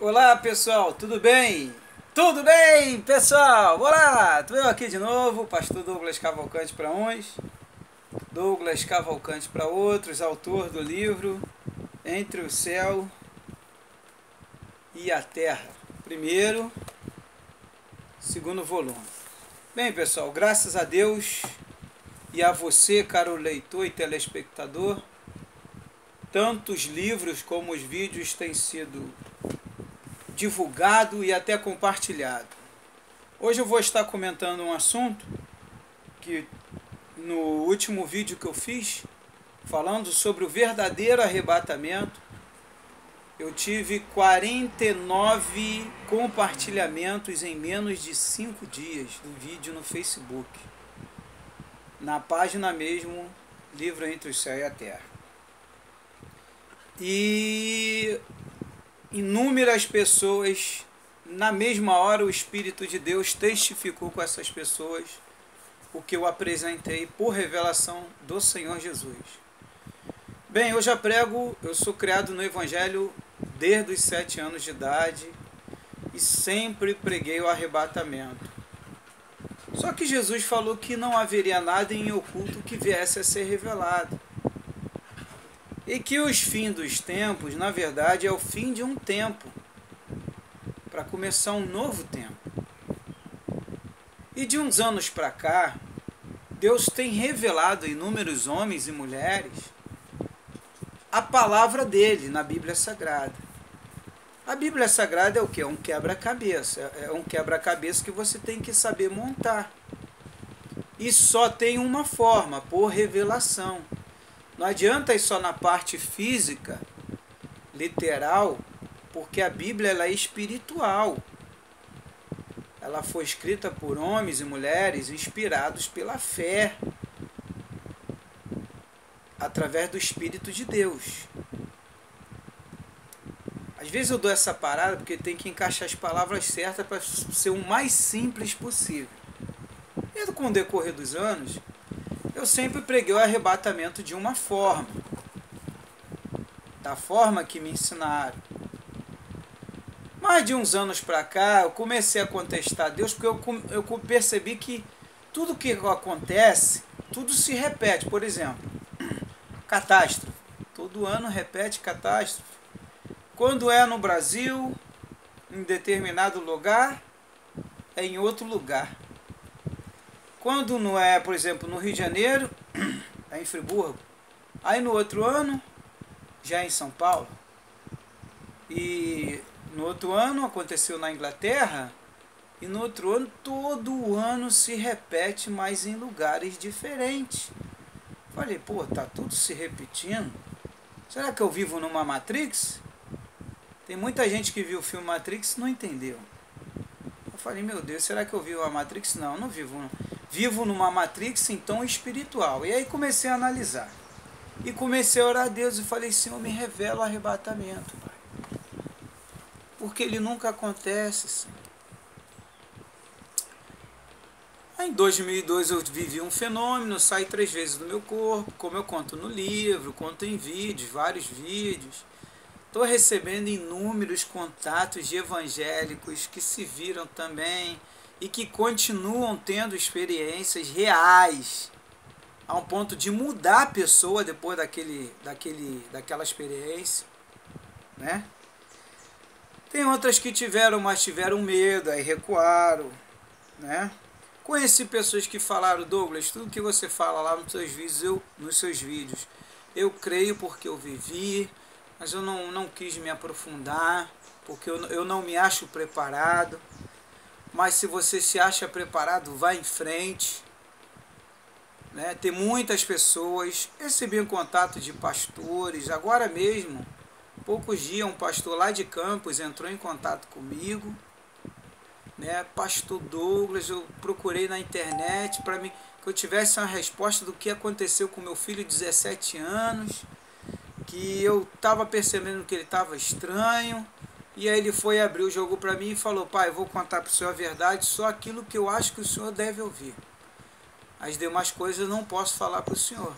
Olá pessoal, tudo bem? Tudo bem, pessoal? Olá! Estou eu aqui de novo, pastor Douglas Cavalcante para uns, Douglas Cavalcante para outros, autor do livro Entre o Céu e a Terra, primeiro, segundo volume. Bem, pessoal, graças a Deus e a você, caro leitor e telespectador, tantos livros como os vídeos têm sido divulgado e até compartilhado. Hoje eu vou estar comentando um assunto que no último vídeo que eu fiz, falando sobre o verdadeiro arrebatamento, eu tive 49 compartilhamentos em menos de 5 dias do vídeo no Facebook, na página mesmo, Livro Entre o Céu e a Terra. E inúmeras pessoas, na mesma hora o Espírito de Deus testificou com essas pessoas o que eu apresentei por revelação do Senhor Jesus. Bem, eu já prego, eu sou criado no Evangelho desde os 7 anos de idade e sempre preguei o arrebatamento. Só que Jesus falou que não haveria nada em oculto que viesse a ser revelado. E que os fins dos tempos, na verdade, é o fim de um tempo, para começar um novo tempo. E de uns anos para cá, Deus tem revelado a inúmeros homens e mulheres a palavra dele na Bíblia Sagrada. A Bíblia Sagrada é o que? É um quebra-cabeça. É um quebra-cabeça que você tem que saber montar. E só tem uma forma, por revelação. Não adianta ir só na parte física, literal, porque a Bíblia ela é espiritual. Ela foi escrita por homens e mulheres inspirados pela fé, através do Espírito de Deus. Às vezes eu dou essa parada porque tem que encaixar as palavras certas para ser o mais simples possível. E com o decorrer dos anos, eu sempre preguei o arrebatamento de uma forma, da forma que me ensinaram. Mas de uns anos para cá, eu comecei a contestar Deus porque eu percebi que tudo que acontece, tudo se repete. Por exemplo, catástrofe. Todo ano repete catástrofe. Quando é no Brasil, em determinado lugar, é em outro lugar. Quando não é, por exemplo, no Rio de Janeiro, é em Friburgo. Aí no outro ano, já é em São Paulo. E no outro ano aconteceu na Inglaterra. E no outro ano, todo ano se repete, mas em lugares diferentes. Falei, pô, tá tudo se repetindo. Será que eu vivo numa Matrix? Tem muita gente que viu o filme Matrix e não entendeu. Eu falei, meu Deus, será que eu vivo a Matrix? Não, não vivo. Não. Vivo numa Matrix, então, espiritual. E aí comecei a analisar. E comecei a orar a Deus e falei, Senhor, me revela o arrebatamento, Pai. Porque ele nunca acontece, Senhor. Em 2002 eu vivi um fenômeno, saí 3 vezes do meu corpo, como eu conto no livro, conto em vídeos, vários vídeos. Estou recebendo inúmeros contatos de evangélicos que se viram também e que continuam tendo experiências reais, a um ponto de mudar a pessoa depois daquela experiência, né? Tem outras que tiveram, mas tiveram medo, aí recuaram, né? Conheci pessoas que falaram, Douglas, tudo que você fala lá nos seus vídeos, eu creio porque eu vivi, mas eu não quis me aprofundar, porque eu não me acho preparado. Mas se você se acha preparado, vá em frente. Né? Tem muitas pessoas, recebi um contato de pastores, agora mesmo, poucos dias, um pastor lá de Campos entrou em contato comigo. Né? Pastor Douglas, eu procurei na internet para que eu tivesse uma resposta do que aconteceu com meu filho de 17 anos, que eu estava percebendo que ele estava estranho, e aí ele foi abrir o jogo para mim e falou, pai, eu vou contar para o senhor a verdade, só aquilo que eu acho que o senhor deve ouvir. As demais coisas eu não posso falar para o senhor.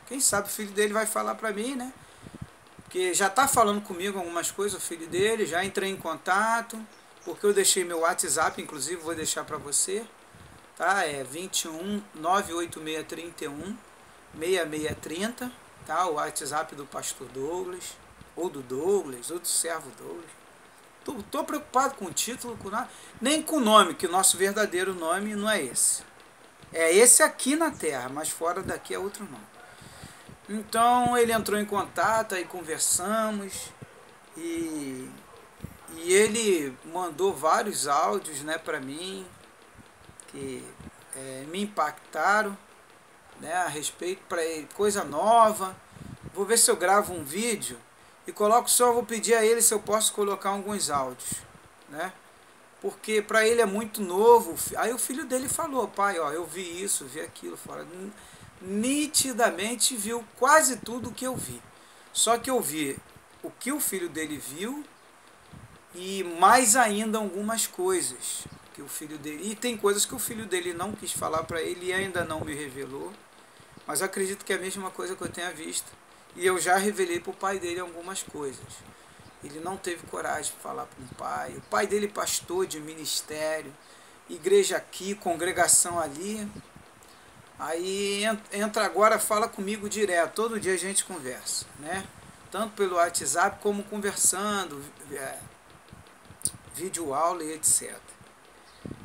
Quem sabe o filho dele vai falar para mim, né? Porque que já está falando comigo algumas coisas, o filho dele, já entrei em contato, porque eu deixei meu WhatsApp, inclusive vou deixar para você, tá? É 21 98631 6630, tá? O WhatsApp do pastor Douglas, ou do Douglas, ou do servo Douglas. Tô preocupado com o título, com nada, nem com o nome, que o nosso verdadeiro nome não é esse. É esse aqui na Terra, mas fora daqui é outro nome. Então ele entrou em contato, aí conversamos, e ele mandou vários áudios, né, para mim, que me impactaram, né, a respeito, para ele, coisa nova. Vou ver se eu gravo um vídeo e coloco só, vou pedir a ele se eu posso colocar alguns áudios, né? Porque para ele é muito novo. Aí o filho dele falou: pai, ó, eu vi isso, vi aquilo, fora. Nitidamente viu quase tudo o que eu vi. Só que eu vi o que o filho dele viu e mais ainda algumas coisas que o filho dele... E tem coisas que o filho dele não quis falar para ele e ainda não me revelou. Mas acredito que é a mesma coisa que eu tenha visto. E eu já revelei para o pai dele algumas coisas. Ele não teve coragem de falar para o pai. O pai dele pastor de ministério, igreja aqui, congregação ali. Aí entra agora, fala comigo direto. Todo dia a gente conversa, né? Tanto pelo WhatsApp como conversando, vídeo aula e etc.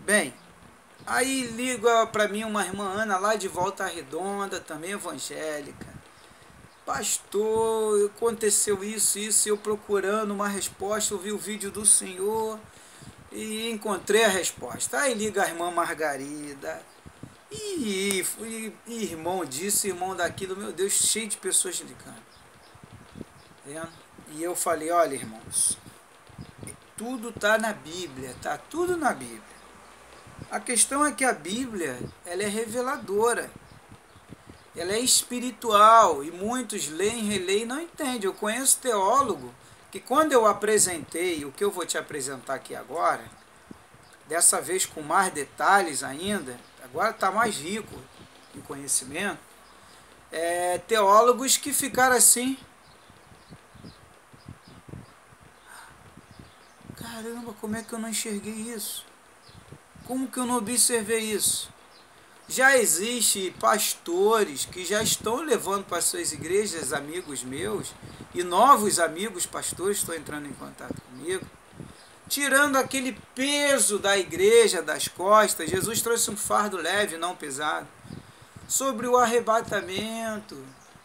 Bem, aí liga para mim uma irmã Ana lá de Volta Redonda, também evangélica. Pastor, aconteceu isso, eu procurando uma resposta, eu vi o vídeo do senhor e encontrei a resposta. Aí liga a irmã Margarida, e irmão disso, irmão daquilo, meu Deus, cheio de pessoas ligando. Vendo? E eu falei: olha, irmãos, tudo está na Bíblia, tá tudo na Bíblia. A questão é que a Bíblia, ela é reveladora. Ela é espiritual e muitos leem, releem e não entendem. Eu conheço teólogo que quando eu apresentei o que eu vou te apresentar aqui agora, dessa vez com mais detalhes ainda, agora está mais rico em conhecimento, teólogos que ficaram assim: caramba, como é que eu não enxerguei isso? Como que eu não observei isso? Já existe pastores que já estão levando para suas igrejas, amigos meus, e novos amigos pastores estão entrando em contato comigo, tirando aquele peso da igreja, das costas. Jesus trouxe um fardo leve, não pesado, sobre o arrebatamento,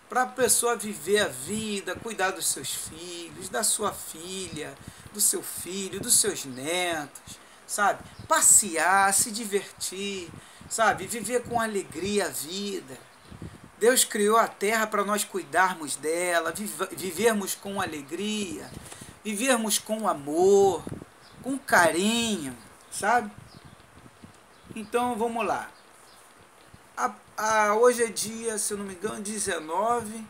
para a pessoa viver a vida, cuidar dos seus filhos, da sua filha, do seu filho, dos seus netos, sabe? Passear, se divertir, sabe? Viver com alegria a vida. Deus criou a terra para nós cuidarmos dela, vivermos com alegria, vivermos com amor, com carinho, sabe? Então vamos lá. Hoje é dia, se eu não me engano, 19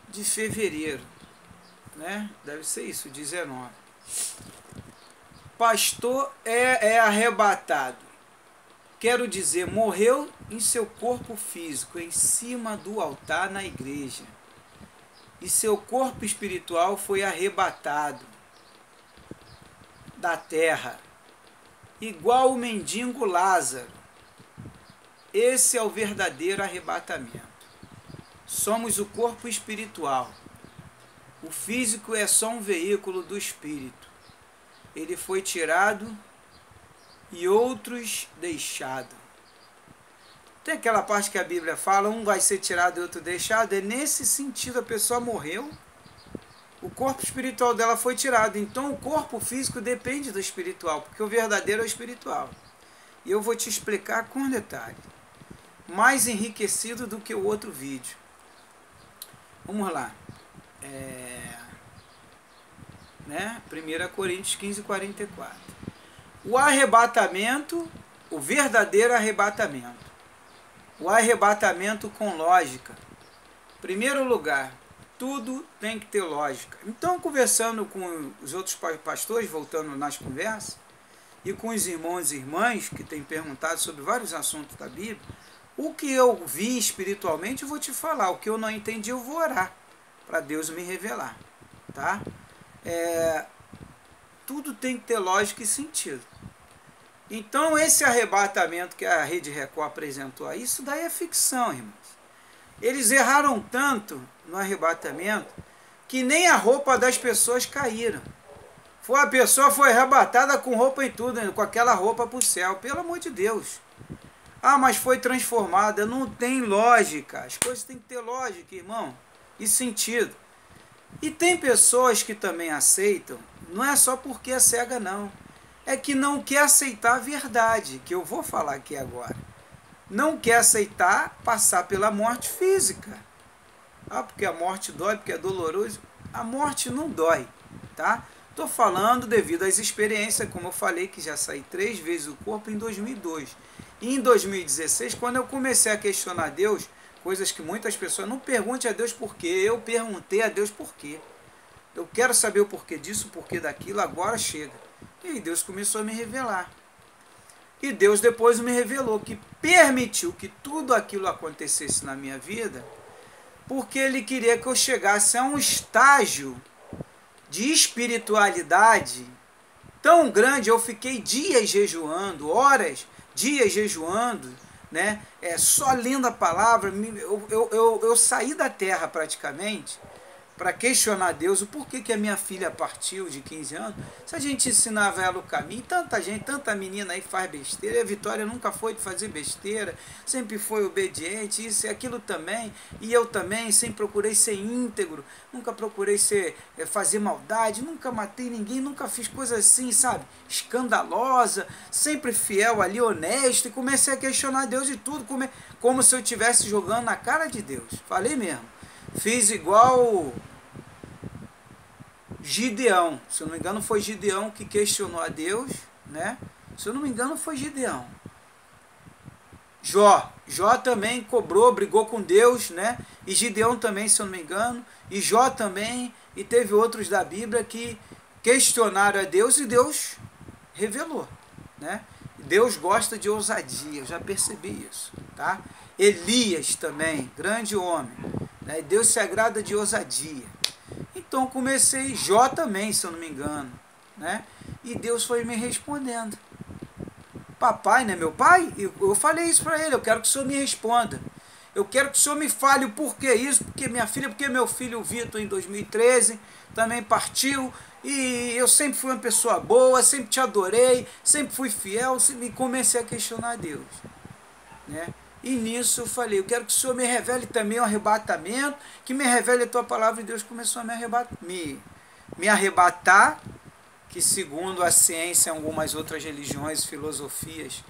de fevereiro, né? Deve ser isso, 19. Pastor é arrebatado. Quero dizer, morreu em seu corpo físico, em cima do altar na igreja. E seu corpo espiritual foi arrebatado da terra, igual o mendigo Lázaro. Esse é o verdadeiro arrebatamento. Somos o corpo espiritual. O físico é só um veículo do espírito. Ele foi tirado e outros deixado. Tem aquela parte que a Bíblia fala, um vai ser tirado e outro deixado. É nesse sentido, a pessoa morreu, o corpo espiritual dela foi tirado. Então o corpo físico depende do espiritual, porque o verdadeiro é o espiritual. E eu vou te explicar com detalhe, mais enriquecido do que o outro vídeo. Vamos lá. 1 Coríntios 15, 44. O arrebatamento, o verdadeiro arrebatamento. O arrebatamento com lógica. Primeiro lugar, tudo tem que ter lógica. Então, conversando com os outros pastores, voltando nas conversas, e com os irmãos e irmãs que têm perguntado sobre vários assuntos da Bíblia, o que eu vi espiritualmente eu vou te falar, o que eu não entendi eu vou orar, para Deus me revelar. tá? Tudo tem que ter lógica e sentido. Então esse arrebatamento que a Rede Record apresentou aí, isso daí é ficção, irmãos. Eles erraram tanto no arrebatamento que nem a roupa das pessoas caíram. A pessoa foi arrebatada com roupa e tudo, com aquela roupa para o céu, pelo amor de Deus. Ah, mas foi transformada, não tem lógica. As coisas têm que ter lógica, irmão, e sentido. E tem pessoas que também aceitam, não é só porque é cega não, é que não quer aceitar a verdade, que eu vou falar aqui agora. Não quer aceitar passar pela morte física. Ah, porque a morte dói, porque é doloroso. A morte não dói, tá? Estou falando devido às experiências, como eu falei, que já saí 3 vezes do corpo em 2002. E em 2016, quando eu comecei a questionar Deus, coisas que muitas pessoas não perguntam a Deus por quê, eu perguntei a Deus por quê. Eu quero saber o porquê disso, o porquê daquilo, agora chega. E aí Deus começou a me revelar. E Deus depois me revelou que permitiu que tudo aquilo acontecesse na minha vida, porque Ele queria que eu chegasse a um estágio de espiritualidade tão grande. Eu fiquei dias jejuando, horas, dias jejuando, né? Só lendo a palavra. Eu saí da terra praticamente para questionar Deus o porquê que a minha filha partiu de 15 anos. Se a gente ensinava ela o caminho, tanta gente, tanta menina aí faz besteira, e a Vitória nunca foi de fazer besteira, sempre foi obediente, isso e aquilo também, e eu também, sempre procurei ser íntegro, nunca procurei fazer maldade, nunca matei ninguém, nunca fiz coisa assim, sabe, escandalosa, sempre fiel ali, honesto, e comecei a questionar Deus de tudo, como se eu estivesse jogando na cara de Deus. Falei mesmo. Fiz igual Gideão, se eu não me engano foi Gideão que questionou a Deus, né? Se eu não me engano foi Gideão. Jó também cobrou, brigou com Deus, né? E Gideão também, se eu não me engano, e Jó também, e teve outros da Bíblia que questionaram a Deus e Deus revelou, né? Deus gosta de ousadia, eu já percebi isso, tá? Elias também, grande homem, né? Deus se agrada de ousadia. Então comecei, Jó também, se eu não me engano, né? E Deus foi me respondendo. Papai, né, meu pai? Eu falei isso para ele, eu quero que o senhor me responda. Eu quero que o senhor me fale o porquê isso, porque minha filha, porque meu filho Vitor em 2013 também partiu, e eu sempre fui uma pessoa boa, sempre te adorei, sempre fui fiel, e comecei a questionar Deus, né? E nisso eu falei, eu quero que o Senhor me revele também o arrebatamento, que me revele a tua palavra, e Deus começou a me arrebatar, que segundo a ciência e algumas outras religiões, filosofias,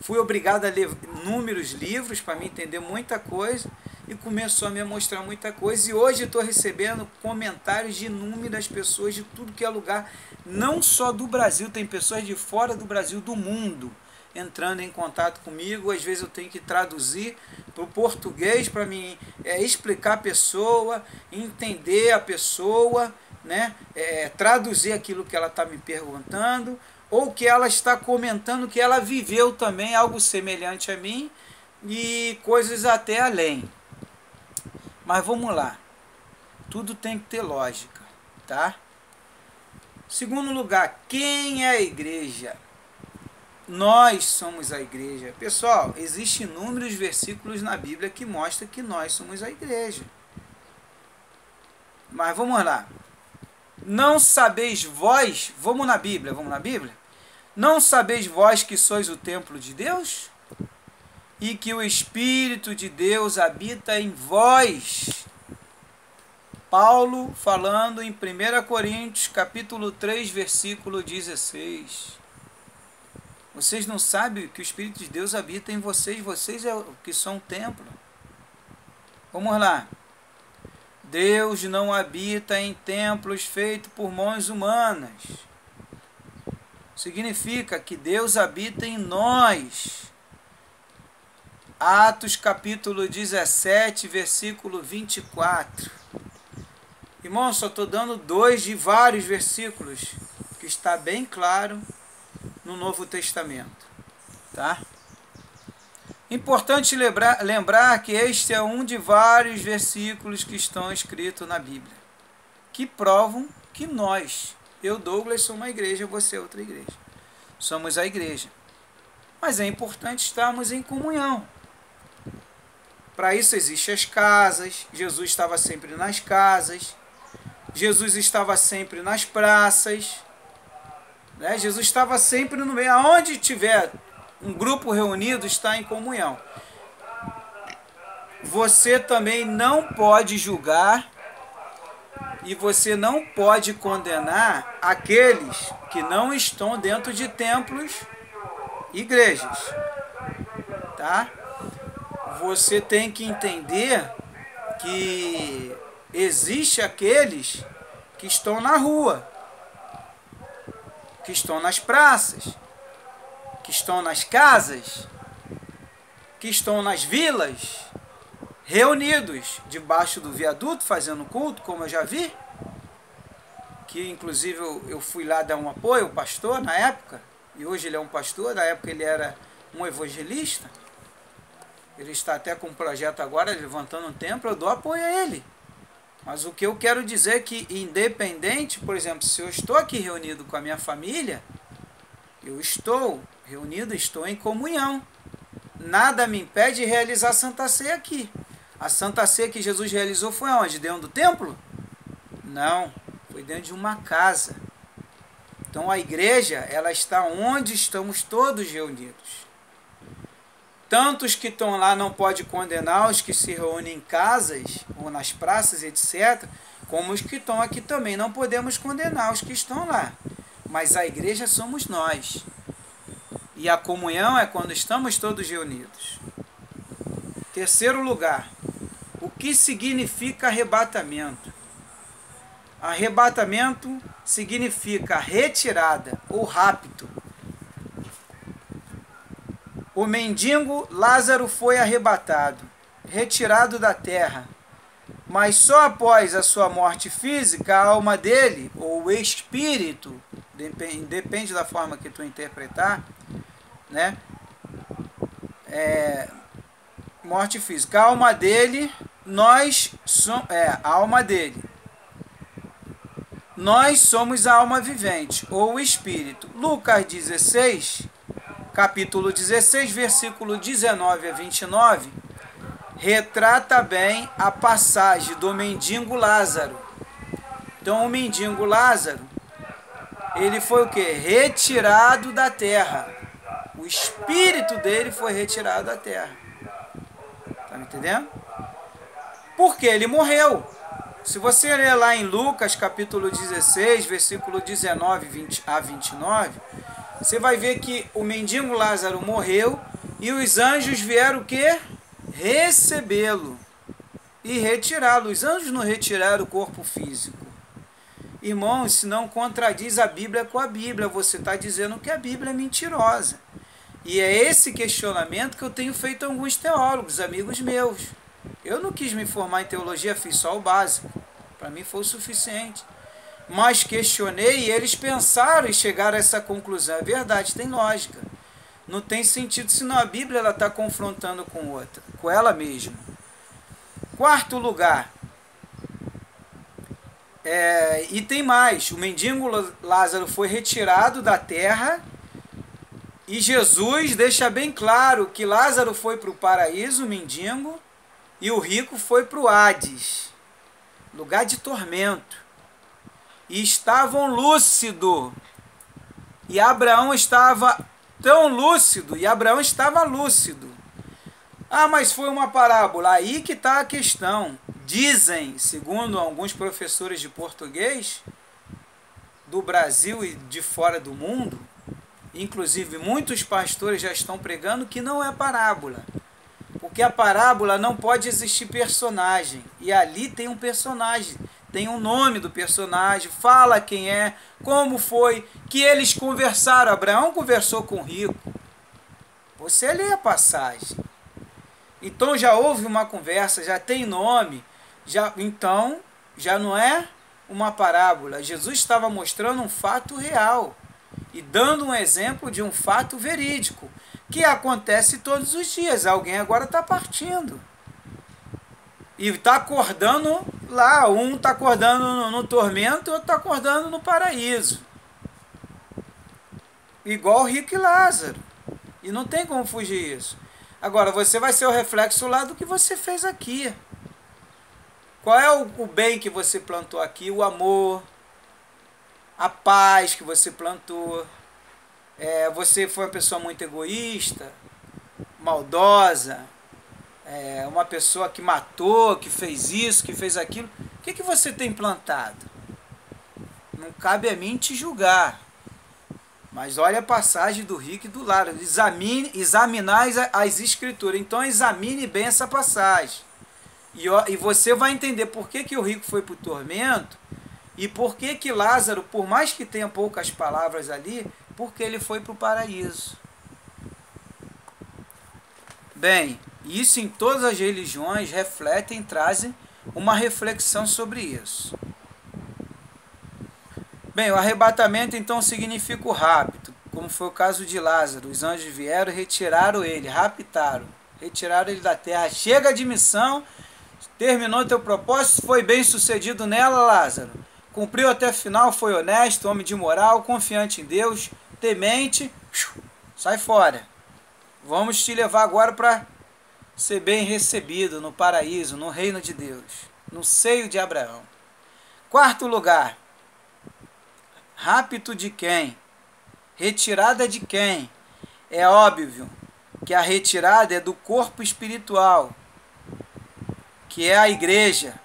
fui obrigado a ler inúmeros livros para me entender muita coisa, e começou a me mostrar muita coisa, e hoje estou recebendo comentários de inúmeras pessoas de tudo que é lugar, não só do Brasil, tem pessoas de fora do Brasil, do mundo, entrando em contato comigo. Às vezes eu tenho que traduzir para o português para me explicar a pessoa, entender a pessoa, né? Traduzir aquilo que ela está me perguntando, ou que ela está comentando que ela viveu também algo semelhante a mim e coisas até além. Mas vamos lá, tudo tem que ter lógica, tá? Segundo lugar, quem é a igreja? Nós somos a igreja. Pessoal, existem inúmeros versículos na Bíblia que mostram que nós somos a igreja. Mas vamos lá. Não sabeis vós, vamos na Bíblia? Não sabeis vós que sois o templo de Deus? E que o Espírito de Deus habita em vós? Paulo falando em 1 Coríntios, capítulo 3, versículo 16. Vocês não sabem que o Espírito de Deus habita em vocês, vocês é o que são o templo. Vamos lá. Deus não habita em templos feitos por mãos humanas. Significa que Deus habita em nós. Atos capítulo 17, versículo 24. Irmão, só estou dando 2 de vários versículos, que está bem claro no Novo Testamento, tá? Importante lembrar que este é um de vários versículos que estão escritos na Bíblia, que provam que nós, eu, Douglas, sou uma igreja, você é outra igreja. Somos a igreja. Mas é importante estarmos em comunhão. Para isso existem as casas. Jesus estava sempre nas casas. Jesus estava sempre nas praças. Né? Jesus estava sempre no meio. Aonde tiver um grupo reunido, está em comunhão. Você também não pode julgar e você não pode condenar aqueles que não estão dentro de templos, igrejas. Tá? Você tem que entender que existe aqueles que estão na rua, que estão nas praças, que estão nas casas, que estão nas vilas, reunidos debaixo do viaduto, fazendo culto, como eu já vi, que inclusive eu fui lá dar um apoio ao pastor na época, e hoje ele é um pastor, na época ele era um evangelista, ele está até com um projeto agora, levantando um templo, eu dou apoio a ele. Mas o que eu quero dizer é que, independente, por exemplo, se eu estou aqui reunido com a minha família, eu estou reunido, estou em comunhão. Nada me impede de realizar a Santa Ceia aqui. A Santa Ceia que Jesus realizou foi onde? Dentro do templo? Não, foi dentro de uma casa. Então a igreja, ela está onde estamos todos reunidos. Tantos que estão lá não pode condenar os que se reúnem em casas ou nas praças, etc., como os que estão aqui também. Não podemos condenar os que estão lá. Mas a igreja somos nós. E a comunhão é quando estamos todos reunidos. Terceiro lugar, o que significa arrebatamento? Arrebatamento significa retirada ou rapto. O mendigo Lázaro foi arrebatado, retirado da terra, mas só após a sua morte física, a alma dele, ou o espírito, depende da forma que tu interpretar, né? Morte física, a alma dele, a alma dele. Nós somos a alma vivente, ou o espírito. Lucas 16, capítulo 16, versículo 19 a 29, retrata bem a passagem do mendigo Lázaro. Então, o mendigo Lázaro, ele foi o quê? Retirado da terra. O espírito dele foi retirado da terra. Tá me entendendo? Porque ele morreu. Se você ler lá em Lucas, capítulo 16, versículo 19 a 29, você vai ver que o mendigo Lázaro morreu e os anjos vieram o quê? Recebê-lo e retirá-lo. Os anjos não retiraram o corpo físico. Irmãos, se não contradiz a Bíblia com a Bíblia, você está dizendo que a Bíblia é mentirosa. E é esse questionamento que eu tenho feito a alguns teólogos, amigos meus. Eu não quis me formar em teologia, fiz só o básico. Para mim foi o suficiente. Mas questionei e eles pensaram e chegaram a essa conclusão. É verdade, tem lógica. Não tem sentido, senão a Bíblia está confrontando com outra, com ela mesma. Quarto lugar. E tem mais. O mendigo Lázaro foi retirado da terra e Jesus deixa bem claro que Lázaro foi para o paraíso, o mendigo, e o rico foi para o Hades, lugar de tormento. E estavam lúcidos. E Abraão estava tão lúcido, e Abraão estava lúcido. Ah, mas foi uma parábola. Aí que está a questão. Dizem, segundo alguns professores de português, do Brasil e de fora do mundo, inclusive muitos pastores já estão pregando que não é parábola. Porque a parábola não pode existir personagem. E ali tem um personagem, tem um nome do personagem, fala quem é, como foi, que eles conversaram. Abraão conversou com o rico. Você lê a passagem. Então já houve uma conversa, já tem nome, então já não é uma parábola. Jesus estava mostrando um fato real e dando um exemplo de um fato verídico, que acontece todos os dias. Alguém agora está partindo e está acordando lá, um está acordando no tormento e outro está acordando no paraíso. Igual o rico e Lázaro. E não tem como fugir isso. Agora, você vai ser o reflexo lá do que você fez aqui. Qual é o bem que você plantou aqui? O amor, a paz que você plantou. Você foi uma pessoa muito egoísta, maldosa, uma pessoa que matou, que fez isso, que fez aquilo. O que você tem plantado? Não cabe a mim te julgar. Mas olha a passagem do rico e do Lázaro. Examinai as escrituras. Então examine bem essa passagem. E você vai entender por que o rico foi para o tormento e por que Lázaro, por mais que tenha poucas palavras ali, porque ele foi para o paraíso. Bem, isso em todas as religiões refletem, trazem uma reflexão sobre isso. Bem, o arrebatamento então significa o rapto, como foi o caso de Lázaro. Os anjos vieram e retiraram ele, raptaram, retiraram ele da terra. Chega de missão, terminou teu propósito, foi bem sucedido nela, Lázaro. Cumpriu até o final, foi honesto, homem de moral, confiante em Deus, temente, sai fora. Vamos te levar agora para ser bem recebido no paraíso, no reino de Deus, no seio de Abraão. Quarto lugar, rapto de quem? Retirada de quem? É óbvio que a retirada é do corpo espiritual, que é a igreja.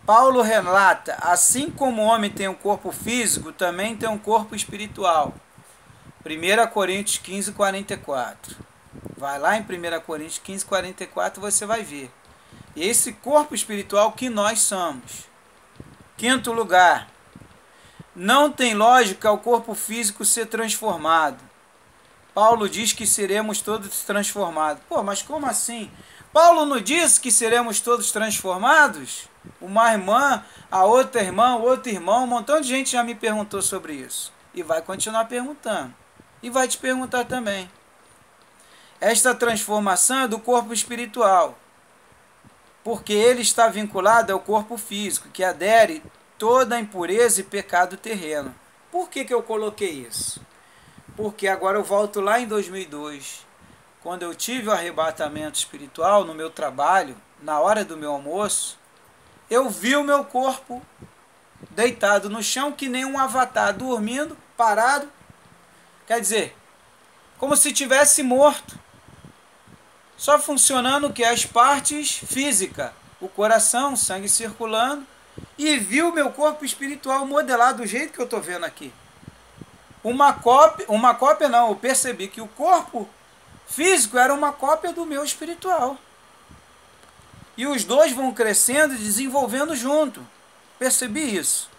Paulo relata, assim como o homem tem um corpo físico, também tem um corpo espiritual. 1 Coríntios 15, 44. Vai lá em 1 Coríntios 15, 44, você vai ver. Esse corpo espiritual que nós somos. Quinto lugar, não tem lógica o corpo físico ser transformado. Paulo diz que seremos todos transformados. Pô, mas como assim? Paulo não disse que seremos todos transformados? Uma irmã, a outra irmã, o outro irmão, um montão de gente já me perguntou sobre isso. E vai continuar perguntando. E vai te perguntar também. Esta transformação é do corpo espiritual, porque ele está vinculado ao corpo físico, que adere toda a impureza e pecado terreno. Por que eu coloquei isso? Porque agora eu volto lá em 2002, quando eu tive o arrebatamento espiritual no meu trabalho, na hora do meu almoço, eu vi o meu corpo deitado no chão que nem um avatar, dormindo, parado, quer dizer, como se tivesse morto. Só funcionando o que? As partes físicas, o coração, o sangue circulando, e vi o meu corpo espiritual modelado do jeito que eu estou vendo aqui. Uma cópia não, eu percebi que o corpo físico era uma cópia do meu espiritual. E os dois vão crescendo e desenvolvendo junto. Percebi isso.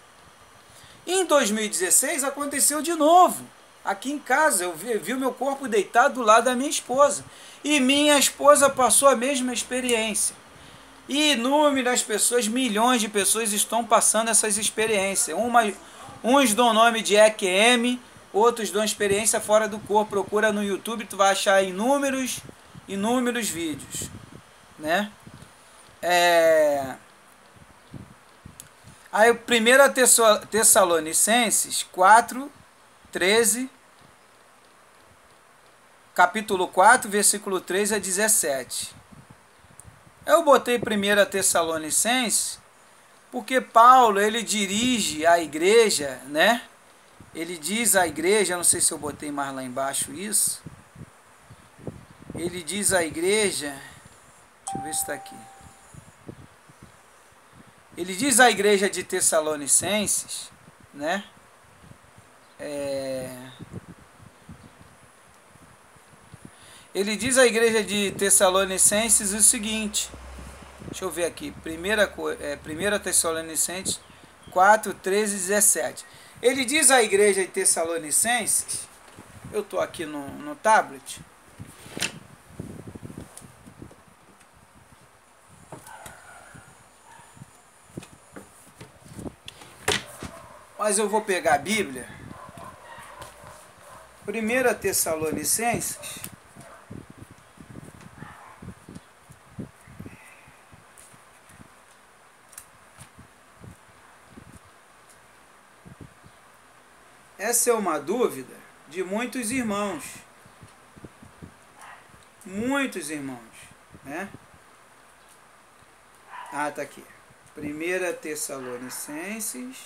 E em 2016 aconteceu de novo. Aqui em casa eu vi o meu corpo deitado do lado da minha esposa. E minha esposa passou a mesma experiência. E inúmeras pessoas, milhões de pessoas estão passando essas experiências. Uns dão o nome de EQM, outros dão experiência fora do corpo. Procura no YouTube, tu vai achar inúmeros vídeos, né? Aí 1 Tessalonicenses 4, 13, capítulo 4, versículo 13 a 17. Eu botei 1 Tessalonicenses porque Paulo, ele dirige a igreja, né? Ele diz à igreja, não sei se eu botei mais lá embaixo isso. Ele diz à igreja, deixa eu ver se está aqui. Ele diz à igreja de Tessalonicenses, né? Ele diz à igreja de Tessalonicenses o seguinte, deixa eu ver aqui, 1 Tessalonicenses 4, 13 e 17. Ele diz à igreja de Tessalonicenses, eu estou aqui no tablet, mas eu vou pegar a Bíblia, 1 Tessalonicenses, Essa é uma dúvida de muitos irmãos. Muitos irmãos, né? Ah, tá aqui. 1 Tessalonicenses,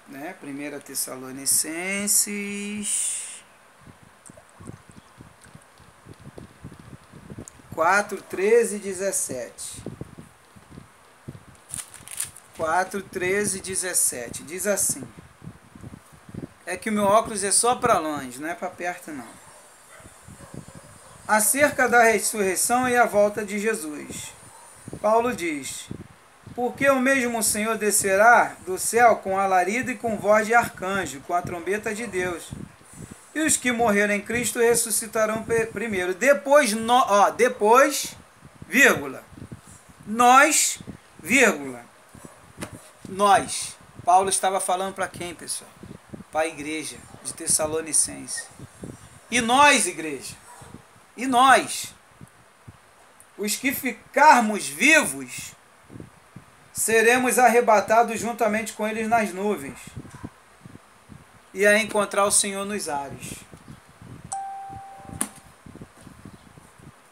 né? 1 Tessalonicenses 4, 13 e 17. 4, 13 e 17. Diz assim. É que o meu óculos é só para longe, não é para perto não. Acerca da ressurreição e a volta de Jesus. Paulo diz: porque o mesmo Senhor descerá do céu com alarido e com voz de arcanjo, com a trombeta de Deus. E os que morreram em Cristo ressuscitarão primeiro. Depois, vírgula, nós, vírgula, nós. Paulo estava falando para quem, pessoal? Para a igreja de Tessalonicense. E nós, igreja, e nós, os que ficarmos vivos, seremos arrebatados juntamente com eles nas nuvens e a encontrar o Senhor nos ares.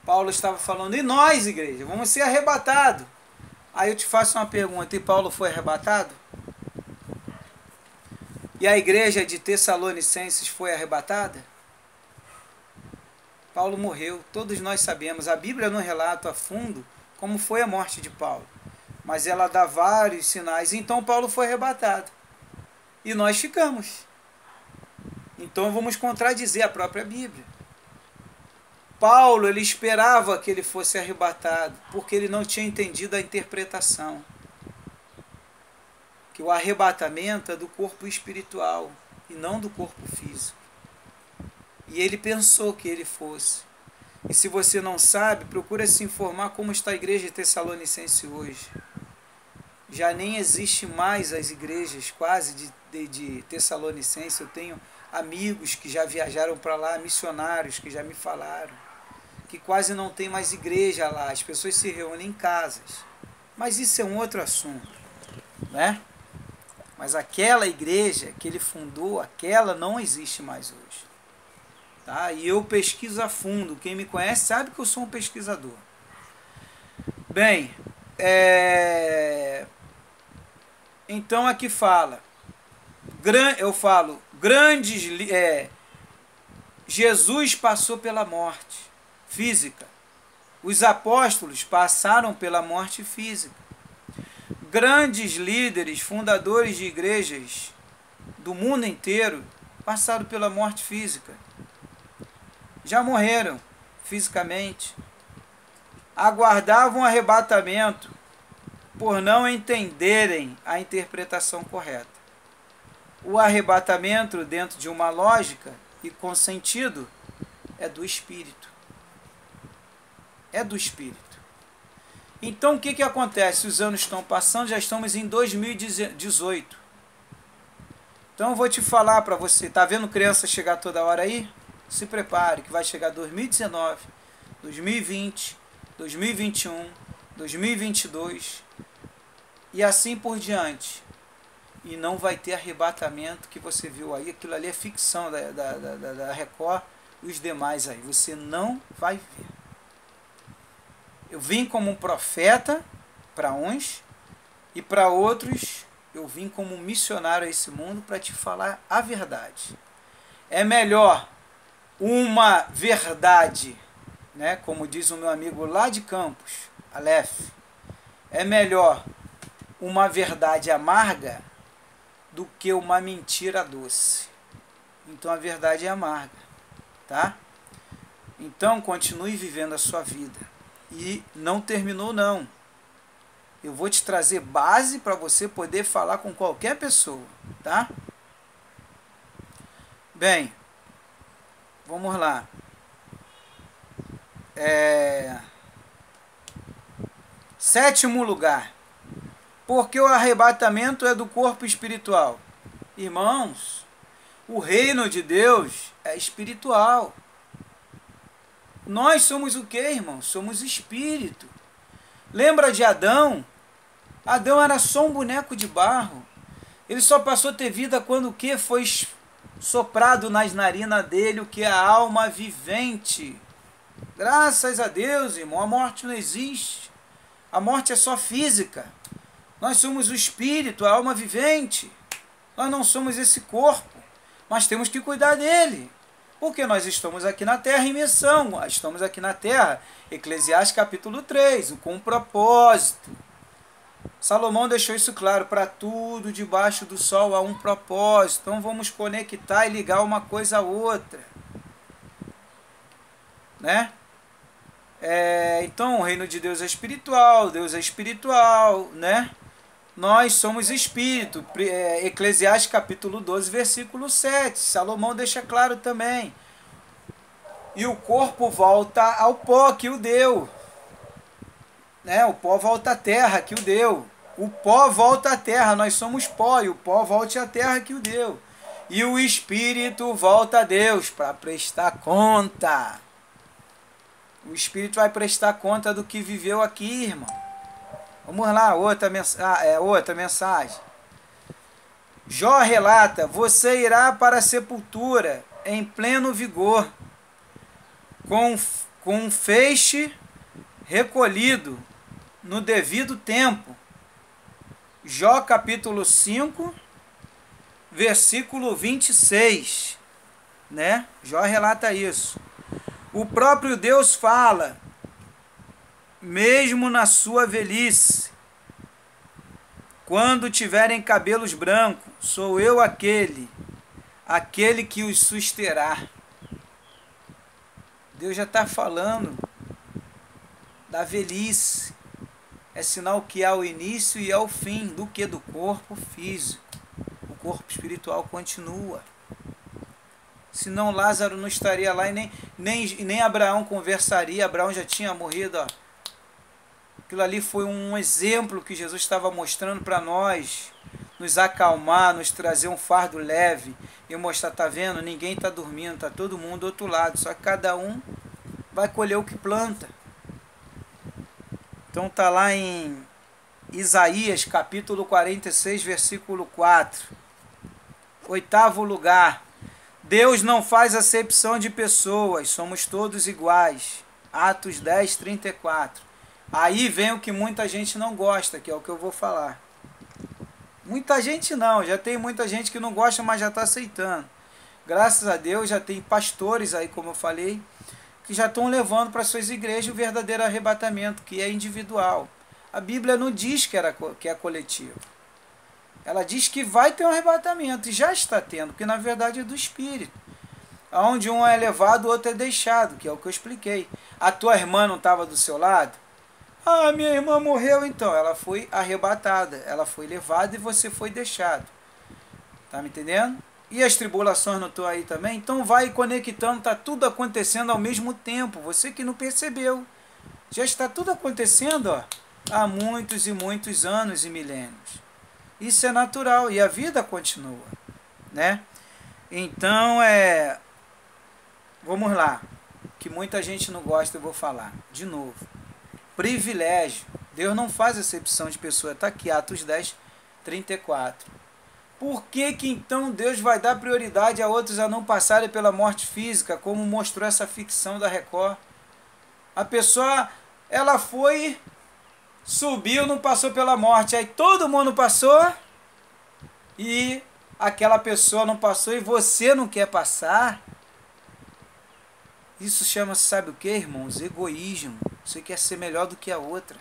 Paulo estava falando, e nós, igreja, vamos ser arrebatados. Aí eu te faço uma pergunta, e Paulo foi arrebatado? E a igreja de Tessalonicenses foi arrebatada? Paulo morreu, todos nós sabemos. A Bíblia não relata a fundo como foi a morte de Paulo, mas ela dá vários sinais. Então Paulo foi arrebatado e nós ficamos. Então vamos contradizer a própria Bíblia. Paulo, ele esperava que ele fosse arrebatado, porque ele não tinha entendido a interpretação. Que o arrebatamento é do corpo espiritual e não do corpo físico. E ele pensou que ele fosse. E se você não sabe, procura se informar como está a igreja de Tessalonicense hoje. Já nem existe mais as igrejas quase de Tessalonicense. Eu tenho amigos que já viajaram para lá, missionários que já me falaram, que quase não tem mais igreja lá. As pessoas se reúnem em casas. Mas isso é um outro assunto, né? Mas aquela igreja que ele fundou, aquela não existe mais hoje. Tá? E eu pesquiso a fundo. Quem me conhece sabe que eu sou um pesquisador. Bem, então aqui fala, eu falo, Jesus passou pela morte física. Os apóstolos passaram pela morte física. Grandes líderes, fundadores de igrejas do mundo inteiro passaram pela morte física. Já morreram fisicamente. Aguardavam arrebatamento por não entenderem a interpretação correta. O arrebatamento, dentro de uma lógica e com sentido, é do Espírito. É do Espírito. Então o que acontece? Os anos estão passando, já estamos em 2018. Então eu vou te falar para você, tá vendo criança chegar toda hora aí? Se prepare que vai chegar 2019, 2020, 2021, 2022 e assim por diante. E não vai ter arrebatamento que você viu aí, aquilo ali é ficção da Record e os demais aí, você não vai ver. Eu vim como um profeta para uns e para outros eu vim como um missionário a esse mundo para te falar a verdade. É melhor uma verdade, né, como diz o meu amigo lá de Campos, Aleph, é melhor uma verdade amarga do que uma mentira doce. Então a verdade é amarga, tá? Então continue vivendo a sua vida. E não terminou não. Eu vou te trazer base para você poder falar com qualquer pessoa, tá? Bem, vamos lá. Sétimo lugar. Porque o arrebatamento é do corpo espiritual. Irmãos, o reino de Deus é espiritual. Nós somos o que, irmãos? Somos espírito. Lembra de Adão? Adão era só um boneco de barro. Ele só passou a ter vida quando o que foi soprado nas narinas dele, o que é a alma vivente. Graças a Deus, irmão, a morte não existe. A morte é só física. Nós somos o espírito, a alma vivente. Nós não somos esse corpo, mas temos que cuidar dele. Porque nós estamos aqui na terra em missão, estamos aqui na terra, Eclesiastes capítulo 3, com um propósito. Salomão deixou isso claro, para tudo debaixo do sol há um propósito. Então vamos conectar e ligar uma coisa a outra. Né? Então o reino de Deus é espiritual, né? Nós somos espírito. Eclesiastes capítulo 12, versículo 7. Salomão deixa claro também. E o corpo volta ao pó que o deu. Né? O pó volta à terra que o deu. O pó volta à terra, nós somos pó, e o pó volta à terra que o deu. E o espírito volta a Deus para prestar conta. O espírito vai prestar conta do que viveu aqui, irmão. Vamos lá, outra mensagem. Jó relata: você irá para a sepultura em pleno vigor, com um feixe recolhido no devido tempo. Jó capítulo 5, versículo 26. Né? Jó relata isso. O próprio Deus fala: mesmo na sua velhice, quando tiverem cabelos brancos, sou eu aquele que os susterá. Deus já está falando da velhice. É sinal que há o início e há o fim do que? Do corpo físico. O corpo espiritual continua. Senão Lázaro não estaria lá e nem Abraão conversaria. Abraão já tinha morrido. Ó. Aquilo ali foi um exemplo que Jesus estava mostrando para nós, nos acalmar, nos trazer um fardo leve e mostrar: tá vendo? Ninguém está dormindo, tá todo mundo do outro lado, só que cada um vai colher o que planta. Então tá lá em Isaías capítulo 46, versículo 4. 8º lugar. Deus não faz acepção de pessoas, somos todos iguais. Atos 10, 34. Aí vem o que muita gente não gosta, que é o que eu vou falar. Muita gente não, já tem muita gente que não gosta, mas já está aceitando. Graças a Deus já tem pastores aí, como eu falei, que já estão levando para suas igrejas o verdadeiro arrebatamento, que é individual. A Bíblia não diz que é coletivo. Ela diz que vai ter um arrebatamento, e já está tendo, porque na verdade é do Espírito. Onde um é levado, o outro é deixado, que é o que eu expliquei. A tua irmã não estava do seu lado? Ah, minha irmã morreu, então. Ela foi arrebatada, ela foi levada e você foi deixado. Tá me entendendo? E as tribulações não estão aí também? Então vai conectando, está tudo acontecendo ao mesmo tempo. Você que não percebeu. Já está tudo acontecendo, ó, há muitos e muitos anos e milênios. Isso é natural e a vida continua, né? Então, vamos lá, que muita gente não gosta, eu vou falar de novo. Privilégio. Deus não faz acepção de pessoa. Está aqui, Atos 10, 34. Por que então Deus vai dar prioridade a outros a não passarem pela morte física, como mostrou essa ficção da Record? A pessoa, ela foi, subiu, não passou pela morte. Aí todo mundo passou e aquela pessoa não passou e você não quer passar. Isso chama-se, sabe o que, irmãos? Egoísmo. Você quer ser melhor do que a outra.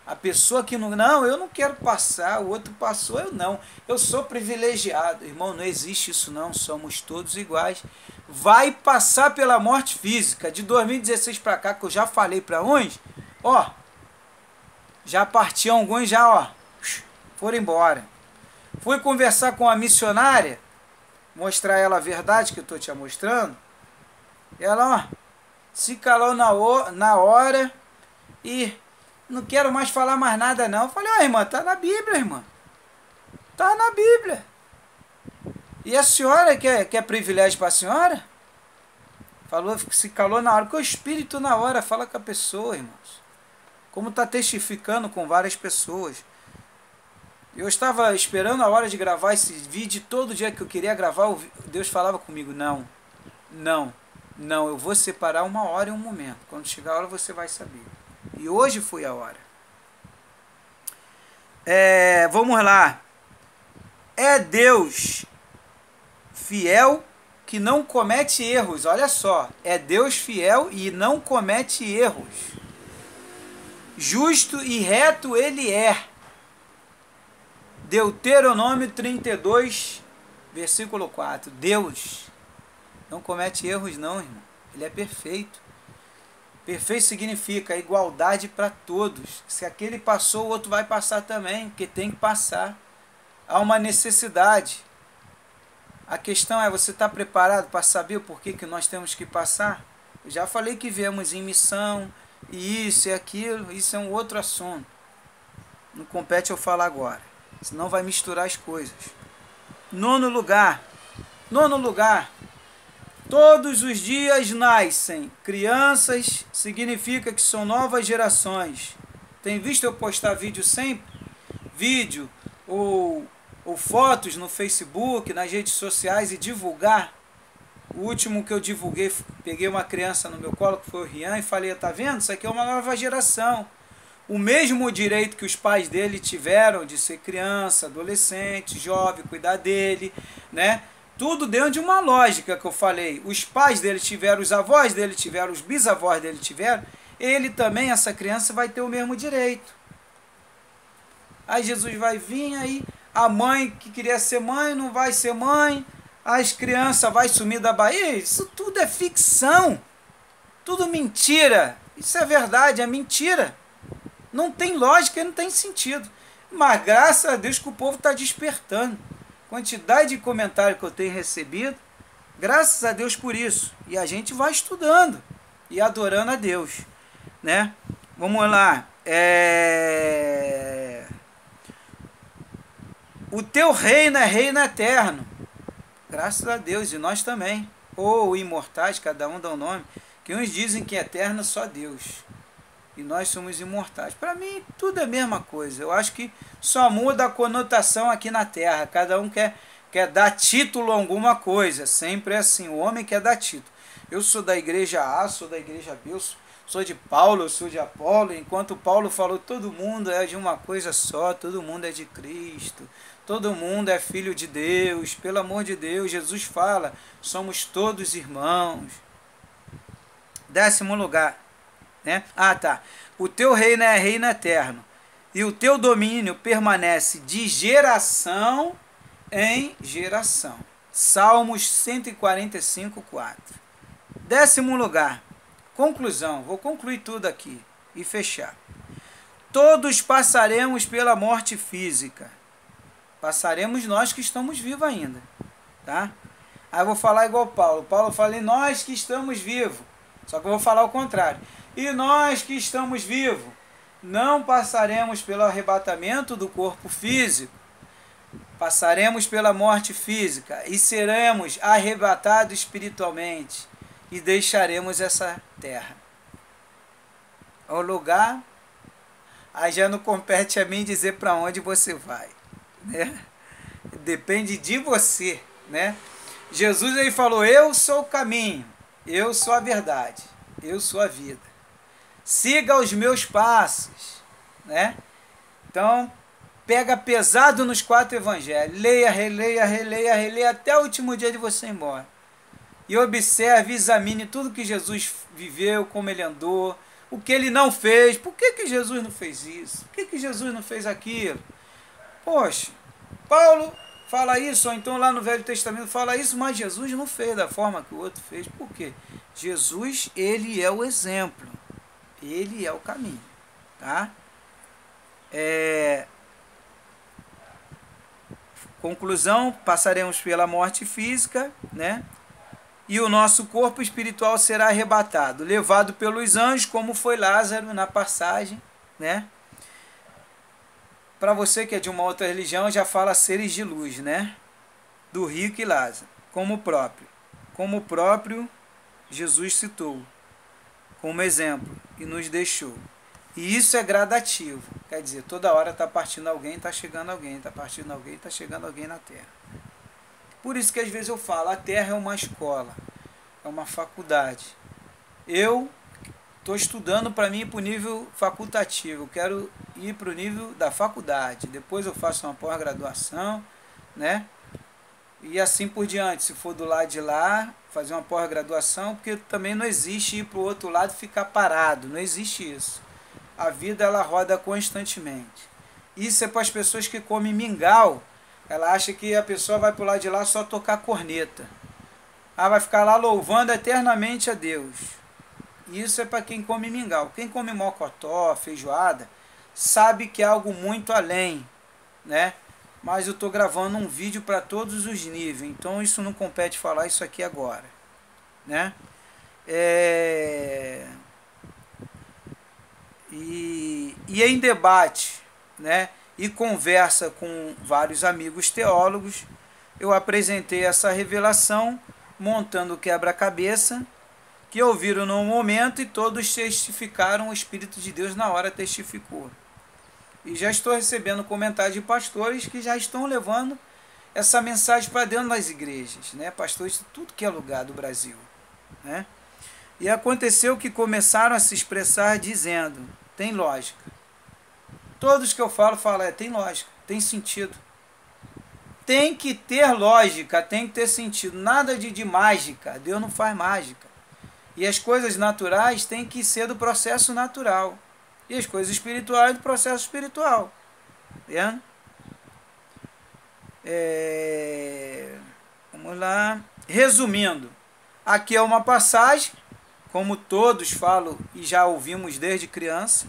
A pessoa que não, eu não quero passar, o outro passou, eu não. Eu sou privilegiado. Irmão, não existe isso não, somos todos iguais. Vai passar pela morte física. De 2016 para cá, que eu já falei para uns, ó, já partiam alguns, já, ó, foram embora. Fui conversar com a missionária, mostrar ela a verdade que eu estou te mostrando. Ela, ó, se calou na hora e não quero mais falar mais nada não. Eu falei: ó, irmã, tá na Bíblia, irmã. Tá na Bíblia. E a senhora quer privilégio para a senhora? Falou, se calou na hora, porque o Espírito na hora fala com a pessoa, irmãos. Como está testificando com várias pessoas. Eu estava esperando a hora de gravar esse vídeo, todo dia que eu queria gravar, Deus falava comigo, não, não, não, eu vou separar uma hora e um momento. Quando chegar a hora você vai saber. E hoje foi a hora. Vamos lá. É Deus fiel que não comete erros. Olha só, é Deus fiel e não comete erros. Justo e reto ele é. Deuteronômio 32, versículo 4. Deus não comete erros não, irmão. Ele é perfeito. Perfeito significa igualdade para todos. Se aquele passou, o outro vai passar também, porque tem que passar. Há uma necessidade. A questão é, você está preparado para saber o porquê que nós temos que passar? Eu já falei que viemos em missão, e isso e aquilo, isso é um outro assunto. Não compete eu falar agora, senão vai misturar as coisas. Nono lugar, todos os dias nascem crianças, significa que são novas gerações. Tem visto eu postar vídeo sempre? Vídeo ou fotos no Facebook, nas redes sociais e divulgar. O último que eu divulguei, peguei uma criança no meu colo, que foi o Rian, e falei, tá vendo? Isso aqui é uma nova geração. O mesmo direito que os pais dele tiveram de ser criança, adolescente, jovem, cuidar dele, né? Tudo dentro de uma lógica que eu falei. Os pais dele tiveram, os avós dele tiveram, os bisavós dele tiveram, ele também, essa criança, vai ter o mesmo direito. Aí Jesus vai vir, aí a mãe que queria ser mãe não vai ser mãe, as crianças vai sumir da Bahia. Isso tudo é ficção, tudo mentira. Isso é verdade, é mentira. Não tem lógica e não tem sentido. Mas graças a Deus que o povo está despertando. Quantidade de comentário que eu tenho recebido, graças a Deus por isso. E a gente vai estudando e adorando a Deus, né? Vamos lá. O teu reino é reino eterno. Graças a Deus, e nós também. Ou imortais, cada um dá um nome. Que uns dizem que é eterno só Deus. E nós somos imortais. Para mim, tudo é a mesma coisa. Eu acho que só muda a conotação aqui na Terra. Cada um quer dar título a alguma coisa. Sempre é assim. O homem quer dar título. Eu sou da igreja A, sou da igreja B, eu sou de Paulo, eu sou de Apolo. Enquanto Paulo falou, todo mundo é de uma coisa só. Todo mundo é de Cristo. Todo mundo é filho de Deus. Pelo amor de Deus, Jesus fala, somos todos irmãos. 10º lugar. Né? O teu reino é reino eterno, e o teu domínio permanece de geração em geração. Salmos 145, 4. 10º lugar. Conclusão. Vou concluir tudo aqui e fechar. Todos passaremos pela morte física. Passaremos nós que estamos vivos ainda. Tá? Aí eu vou falar igual Paulo. Paulo fala, nós que estamos vivos. Só que eu vou falar o contrário. E nós que estamos vivos, não passaremos pelo arrebatamento do corpo físico, passaremos pela morte física e seremos arrebatados espiritualmente e deixaremos essa terra. O lugar, aí já não compete a mim dizer para onde você vai, né? Depende de você, né? Jesus ele falou, eu sou o caminho, eu sou a verdade, eu sou a vida. Siga os meus passos, né? Então, pega pesado nos 4 evangelhos. Leia, releia, releia, releia até o último dia de você ir embora. E observe, examine tudo que Jesus viveu, como ele andou, o que ele não fez. Por que Jesus não fez isso? Por que Jesus não fez aquilo? Poxa, Paulo fala isso, ou então lá no Velho Testamento fala isso, mas Jesus não fez da forma que o outro fez. Por quê? Jesus, ele é o exemplo. Ele é o caminho, tá? Conclusão, passaremos pela morte física, né? E o nosso corpo espiritual será arrebatado, levado pelos anjos, como foi Lázaro na passagem, né? Para você que é de uma outra religião, já fala seres de luz, né? Do rico e Lázaro, como o próprio Jesus citou, como exemplo, e nos deixou. E isso é gradativo. Quer dizer, toda hora está partindo alguém, está chegando alguém, está partindo alguém, está chegando alguém na Terra. Por isso que às vezes eu falo, a Terra é uma escola, é uma faculdade. Eu estou estudando para mim ir para o nível facultativo, eu quero ir para o nível da faculdade. Depois eu faço uma pós-graduação, né? E assim por diante, se for do lado de lá, fazer uma pós-graduação, porque também não existe ir para o outro lado e ficar parado, não existe isso. A vida ela roda constantemente. Isso é para as pessoas que comem mingau. Ela acha que a pessoa vai para o lado de lá só tocar corneta. Ah, vai ficar lá louvando eternamente a Deus. Isso é para quem come mingau. Quem come mocotó, feijoada, sabe que é algo muito além, né? Mas eu estou gravando um vídeo para todos os níveis, então isso não compete falar isso aqui agora, né? E em debate, né? E conversa com vários amigos teólogos, eu apresentei essa revelação, montando o quebra-cabeça, que ouviram no momento e todos testificaram, o Espírito de Deus na hora testificou. E já estou recebendo comentários de pastores que já estão levando essa mensagem para dentro das igrejas, né? Pastores de tudo que é lugar do Brasil, né? E aconteceu que começaram a se expressar dizendo, tem lógica. Todos que eu falo, tem lógica, tem sentido. Tem que ter lógica, tem que ter sentido. Nada de mágica, Deus não faz mágica. E as coisas naturais têm que ser do processo natural. E as coisas espirituais do processo espiritual. Vendo? Vamos lá. Resumindo, aqui é uma passagem, como todos falam e já ouvimos desde criança.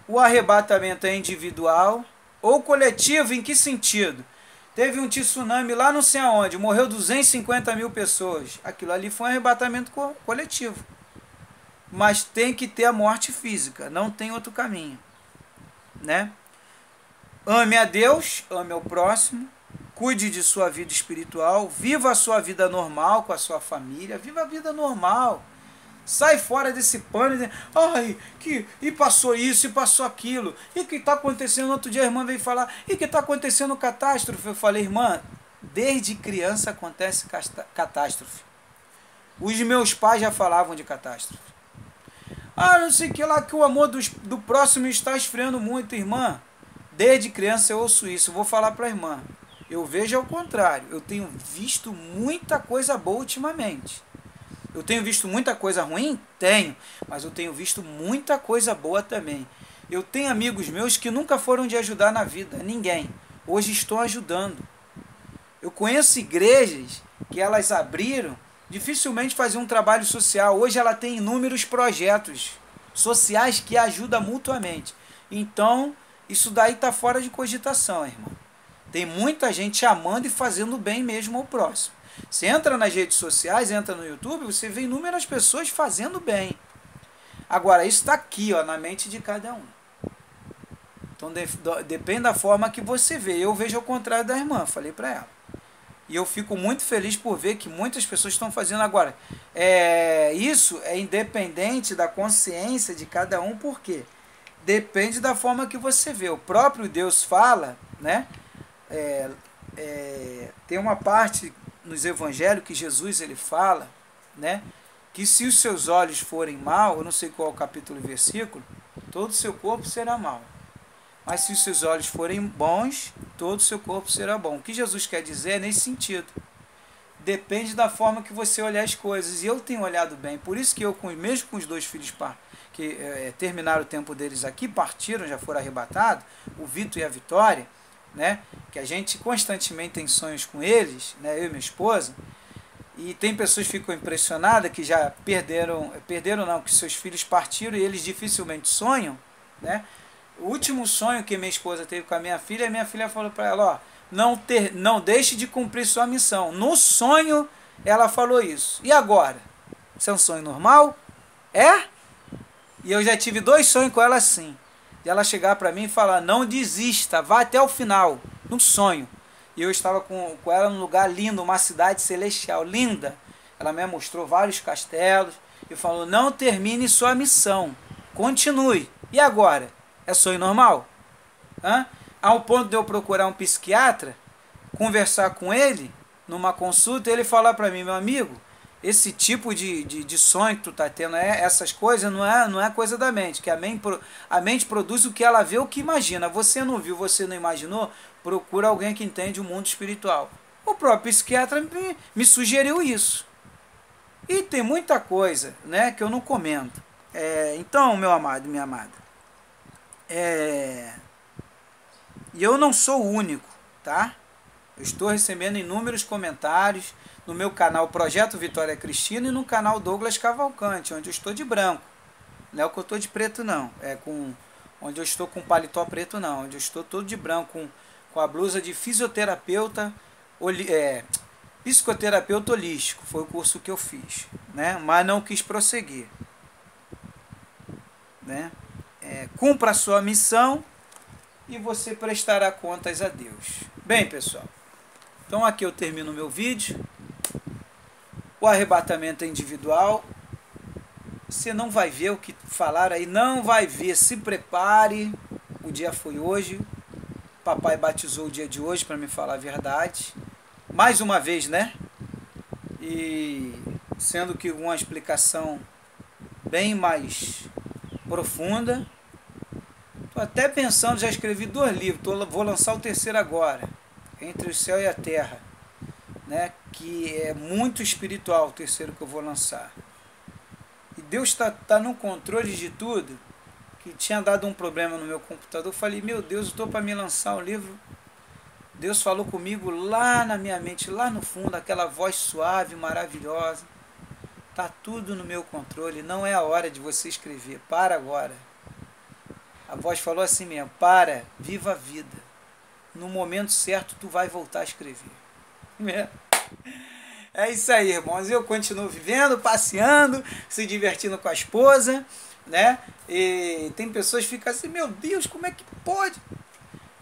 O arrebatamento é individual ou coletivo, em que sentido? Teve um tsunami lá não sei aonde, morreu 250 mil pessoas. Aquilo ali foi um arrebatamento coletivo. Mas tem que ter a morte física, não tem outro caminho, né? Ame a Deus, ame ao próximo, cuide de sua vida espiritual, viva a sua vida normal com a sua família, viva a vida normal. Sai fora desse pânico, e passou isso, e passou aquilo, e o que está acontecendo? Outro dia a irmã veio falar, e o que está acontecendo catástrofe? Eu falei, irmã, desde criança acontece catástrofe. Os meus pais já falavam de catástrofe. Não sei que lá, que o amor do próximo está esfriando muito, irmã. Desde criança eu ouço isso, eu vou falar para a irmã. Eu vejo ao contrário, eu tenho visto muita coisa boa ultimamente. Eu tenho visto muita coisa ruim? Tenho, mas eu tenho visto muita coisa boa também. Eu tenho amigos meus que nunca foram de ajudar na vida, ninguém. Hoje estão ajudando. Eu conheço igrejas que elas abriram, dificilmente faziam um trabalho social. Hoje ela tem inúmeros projetos sociais que ajudam mutuamente. Então, isso daí está fora de cogitação, irmão. Tem muita gente amando e fazendo bem mesmo ao próximo. Você entra nas redes sociais, entra no YouTube, você vê inúmeras pessoas fazendo bem. Agora, isso está aqui, ó, na mente de cada um. Então, depende da forma que você vê. Eu vejo ao contrário da irmã, falei para ela. E eu fico muito feliz por ver que muitas pessoas estão fazendo agora. Isso é independente da consciência de cada um, por quê? Depende da forma que você vê. O próprio Deus fala, né? Tem uma parte nos evangelhos que Jesus ele fala, né? Que se os seus olhos forem mau, eu não sei qual é o capítulo e versículo, todo o seu corpo será mau. Mas se os seus olhos forem bons, todo o seu corpo será bom. O que Jesus quer dizer é nesse sentido. Depende da forma que você olhar as coisas. E eu tenho olhado bem. Por isso que eu, mesmo com os dois filhos que terminaram o tempo deles aqui, partiram, já foram arrebatados, o Vitor e a Vitória, né? Que a gente constantemente tem sonhos com eles, né? Eu e minha esposa. E tem pessoas que ficam impressionadas que já perderam não, que seus filhos partiram e eles dificilmente sonham, né? O último sonho que minha esposa teve com a minha filha falou para ela, ó, não deixe de cumprir sua missão. No sonho, ela falou isso. E agora? Isso é um sonho normal? É? E eu já tive 2 sonhos com ela assim. De ela chegar para mim e falar, não desista, vá até o final. Num sonho. E eu estava com ela num lugar lindo, uma cidade celestial, linda. Ela me mostrou vários castelos e falou, não termine sua missão. Continue. E agora? É sonho normal? Hã? Ao ponto de eu procurar um psiquiatra, conversar com ele, numa consulta, ele falar para mim, meu amigo, esse tipo de sonho que tu tá tendo, essas coisas, não é coisa da mente, que a mente produz o que ela vê, o que imagina. Você não viu, você não imaginou, procura alguém que entende o mundo espiritual. O próprio psiquiatra me sugeriu isso. E tem muita coisa, né, que eu não comento. Então, meu amado, minha amada, e eu não sou o único, tá? Eu estou recebendo inúmeros comentários no meu canal Projeto Vitória Cristina e no canal Douglas Cavalcante, onde eu estou de branco. Não é o que eu estou de preto, não. Onde eu estou com paletó preto, não. Onde eu estou todo de branco, com a blusa de fisioterapeuta, psicoterapeuta holístico. Foi o curso que eu fiz, né? Mas não quis prosseguir, né? Cumpra a sua missão e você prestará contas a Deus. Bem, pessoal, então aqui eu termino o meu vídeo. O arrebatamento é individual. Você não vai ver o que falaram aí, não vai ver. Se prepare, o dia foi hoje. Papai batizou o dia de hoje, para me falar a verdade. Mais uma vez, né? E sendo que uma explicação bem mais profunda. Estou até pensando, já escrevi 2 livros, vou lançar o terceiro agora, Entre o Céu e a Terra, né? Que é muito espiritual, o terceiro que eu vou lançar. E Deus tá no controle de tudo, que tinha dado um problema no meu computador. Eu falei, meu Deus, eu estou para me lançar um livro. Deus falou comigo lá na minha mente, lá no fundo, aquela voz suave, maravilhosa. Tá tudo no meu controle, não é a hora de você escrever, para agora. A voz falou assim mesmo, para, viva a vida. No momento certo tu vai voltar a escrever. É isso aí, irmãos. Eu continuo vivendo, passeando, se divertindo com a esposa, né? E tem pessoas que ficam assim, meu Deus, como é que pode?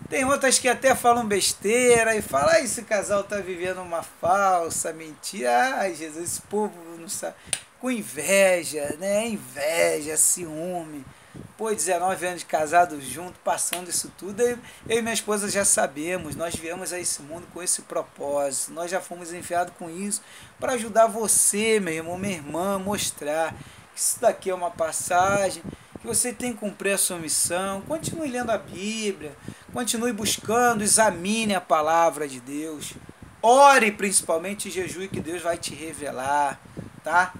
Tem outras que até falam besteira e falam, esse casal tá vivendo uma falsa mentira. Ai, Jesus, esse povo não sabe. Com inveja, né? Inveja, ciúme. Pô, 19 anos de casados juntos, passando isso tudo, eu e minha esposa já sabemos, nós viemos a esse mundo com esse propósito, nós já fomos enviados com isso, para ajudar você, meu irmão, minha irmã, mostrar que isso daqui é uma passagem, que você tem que cumprir a sua missão, continue lendo a Bíblia, continue buscando, examine a palavra de Deus, ore principalmente em jejum que Deus vai te revelar, tá?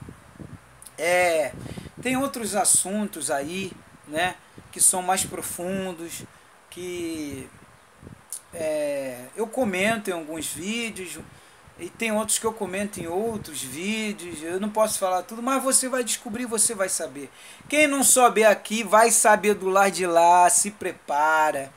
Tem outros assuntos aí, né, que são mais profundos, que eu comento em alguns vídeos, e tem outros que eu comento em outros vídeos, eu não posso falar tudo, mas você vai descobrir, você vai saber. Quem não souber aqui, vai saber do lado de lá, se prepara,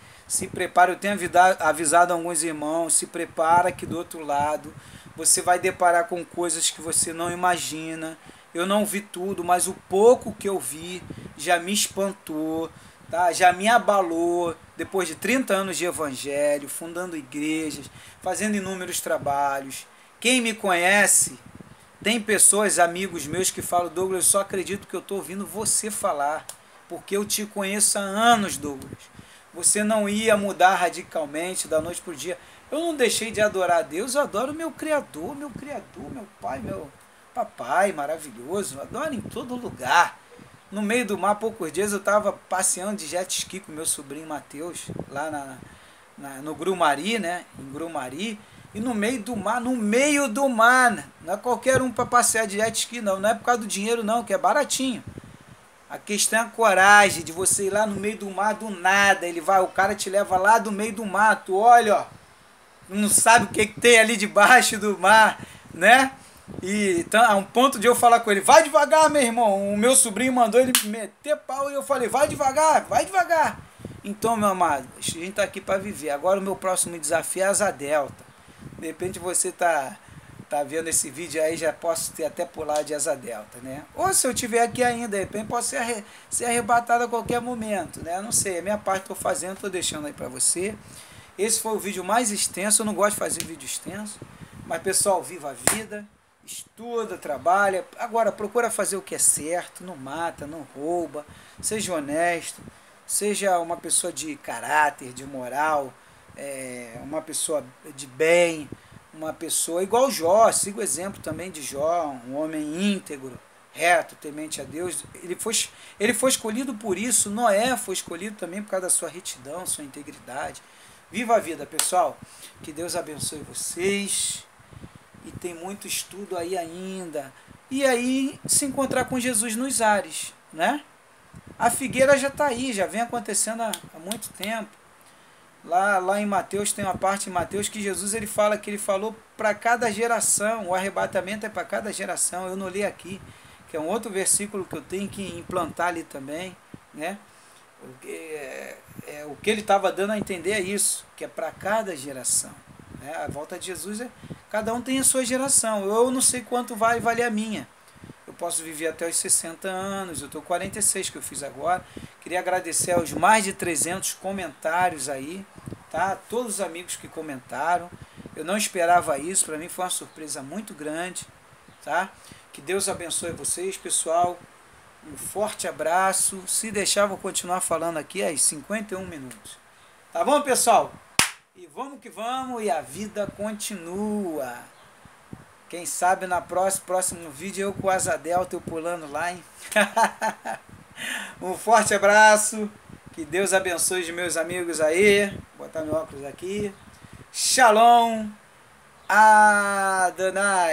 eu tenho avisado alguns irmãos, se prepara que do outro lado, você vai deparar com coisas que você não imagina. Eu não vi tudo, mas o pouco que eu vi já me espantou, tá? Já me abalou. Depois de 30 anos de evangelho, fundando igrejas, fazendo inúmeros trabalhos. Quem me conhece, tem pessoas, amigos meus, que falam, Douglas, eu só acredito que eu estou ouvindo você falar, porque eu te conheço há anos, Douglas. Você não ia mudar radicalmente da noite para o dia. Eu não deixei de adorar a Deus, eu adoro meu Criador, meu Pai, meu papai maravilhoso, adoro em todo lugar. No meio do mar, poucos dias eu estava passeando de jet ski com meu sobrinho Matheus, lá no Grumari, né? Em Grumari, e no meio do mar, não é qualquer um para passear de jet ski, não é por causa do dinheiro não, que é baratinho. A questão é a coragem de você ir lá no meio do mar do nada, o cara te leva lá do meio do mar, tu olha, ó, não sabe o que tem ali debaixo do mar, né? E então, a um ponto de eu falar com ele, vai devagar, meu irmão. O meu sobrinho mandou ele meter pau e eu falei, vai devagar, vai devagar. Então, meu amado, a gente tá aqui para viver. Agora o meu próximo desafio é Asa Delta. De repente você tá vendo esse vídeo aí, já posso ter até pular de Asa Delta, né? Ou se eu estiver aqui ainda, de repente posso ser arrebatado a qualquer momento, né? Não sei, a minha parte estou fazendo, estou deixando aí para você. Esse foi o vídeo mais extenso, eu não gosto de fazer vídeo extenso. Mas, pessoal, viva a vida. Estuda, trabalha, agora procura fazer o que é certo, não mata, não rouba, seja honesto, seja uma pessoa de caráter, de moral, uma pessoa de bem, uma pessoa igual Jó, siga o exemplo também de Jó, um homem íntegro, reto, temente a Deus. Ele foi escolhido por isso. Noé foi escolhido também por causa da sua retidão, sua integridade. Viva a vida, pessoal. Que Deus abençoe vocês. E tem muito estudo aí ainda. E aí se encontrar com Jesus nos ares, né? A figueira já está aí, já vem acontecendo há muito tempo. Lá em Mateus, tem uma parte em Mateus que Jesus ele fala que ele falou para cada geração. O arrebatamento é para cada geração. Eu não li aqui, que é um outro versículo que eu tenho que implantar ali também, né? O que ele estava dando a entender é isso, que é para cada geração, né? A volta de Jesus cada um tem a sua geração. Eu não sei quanto vai valer a minha. Eu posso viver até os 60 anos, eu estou com 46 que eu fiz agora. Queria agradecer aos mais de 300 comentários aí, tá? Todos os amigos que comentaram. Eu não esperava isso, para mim foi uma surpresa muito grande, tá? Que Deus abençoe vocês, pessoal. Um forte abraço. Se deixar, vou continuar falando aqui às 51 minutos. Tá bom, pessoal? E vamos que vamos, e a vida continua. Quem sabe na próximo vídeo eu com o Asa Delta, eu pulando lá, hein? Um forte abraço. Que Deus abençoe os meus amigos aí. Vou botar meu óculos aqui. Shalom Adonai.